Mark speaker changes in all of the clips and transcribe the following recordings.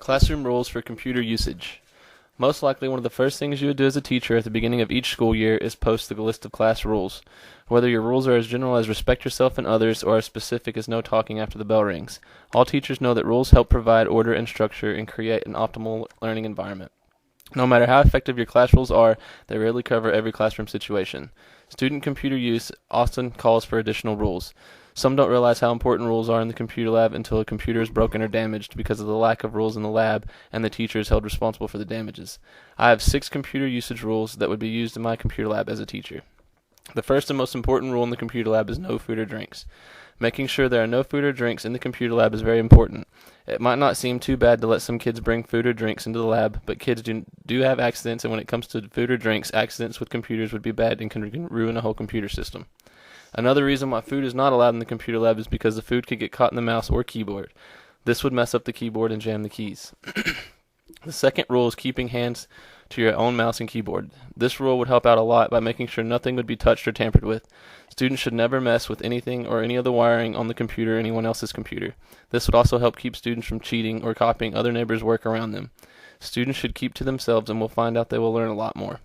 Speaker 1: Classroom rules for computer usage. Most likely one of the first things you would do as a teacher at the beginning of each school year is post the list of class rules. Whether your rules are as general as respect yourself and others or as specific as no talking after the bell rings. All teachers know that rules help provide order and structure and create an optimal learning environment. No matter how effective your class rules are, they rarely cover every classroom situation. Student computer use often calls for additional rules. Some don't realize how important rules are in the computer lab until a computer is broken or damaged because of the lack of rules in the lab and the teacher is held responsible for the damages. I have 6 computer usage rules that would be used in my computer lab as a teacher. The first and most important rule in the computer lab is no food or drinks. Making sure there are no food or drinks in the computer lab is very important. It might not seem too bad to let some kids bring food or drinks into the lab, but kids do have accidents, and when it comes to food or drinks, accidents with computers would be bad and can ruin a whole computer system. Another reason why food is not allowed in the computer lab is because the food could get caught in the mouse or keyboard. This would mess up the keyboard and jam the keys. The second rule is keeping hands to your own mouse and keyboard. This rule would help out a lot by making sure nothing would be touched or tampered with. Students should never mess with anything or any of the wiring on the computer or anyone else's computer. This would also help keep students from cheating or copying other neighbors' work around them. Students should keep to themselves and will find out they will learn a lot more.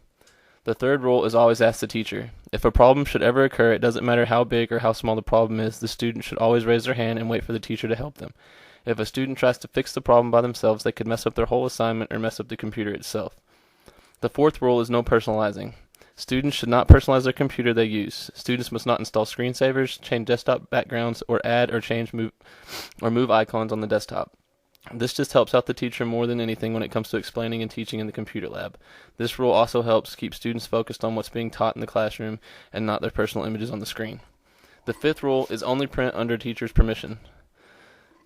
Speaker 1: The third rule is always ask the teacher. If a problem should ever occur, it doesn't matter how big or how small the problem is, the student should always raise their hand and wait for the teacher to help them. If a student tries to fix the problem by themselves, they could mess up their whole assignment or mess up the computer itself. The fourth rule is no personalizing. Students should not personalize their computer they use. Students must not install screensavers, change desktop backgrounds, or add or move icons on the desktop. This just helps out the teacher more than anything when it comes to explaining and teaching in the computer lab. This rule also helps keep students focused on what's being taught in the classroom and not their personal images on the screen. The fifth rule is only print under teacher's permission.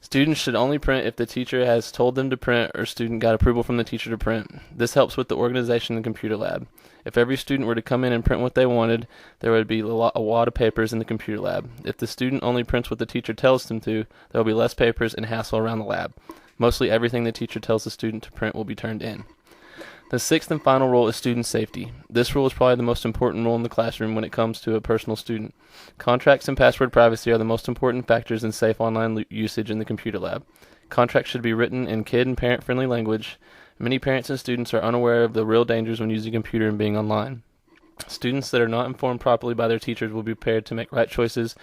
Speaker 1: Students should only print if the teacher has told them to print or student got approval from the teacher to print. This helps with the organization in the computer lab. If every student were to come in and print what they wanted, there would be a wad of papers in the computer lab. If the student only prints what the teacher tells them to, there will be less papers and hassle around the lab. Mostly everything the teacher tells the student to print will be turned in. The sixth and final rule is student safety. This rule is probably the most important rule in the classroom when it comes to a personal student. Contracts and password privacy are the most important factors in safe online usage in the computer lab. Contracts should be written in kid and parent-friendly language. Many parents and students are unaware of the real dangers when using a computer and being online. Students that are not informed properly by their teachers will be prepared to make right choices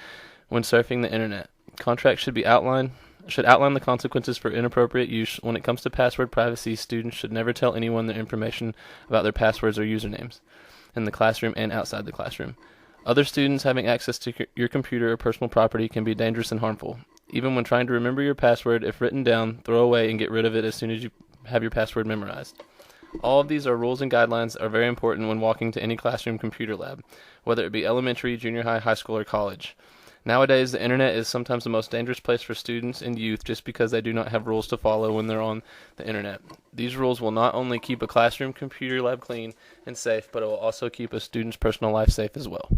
Speaker 1: when surfing the internet. Contracts should outline the consequences for inappropriate use. When it comes to password privacy, students should never tell anyone their information about their passwords or usernames in the classroom and outside the classroom. Other students having access to your computer or personal property can be dangerous and harmful. Even when trying to remember your password, if written down, throw away and get rid of it as soon as you have your password memorized. All of these rules and guidelines are very important when walking to any classroom computer lab, whether it be elementary, junior high, high school, or college. Nowadays, the internet is sometimes the most dangerous place for students and youth just because they do not have rules to follow when they're on the internet. These rules will not only keep a classroom computer lab clean and safe, but it will also keep a student's personal life safe as well.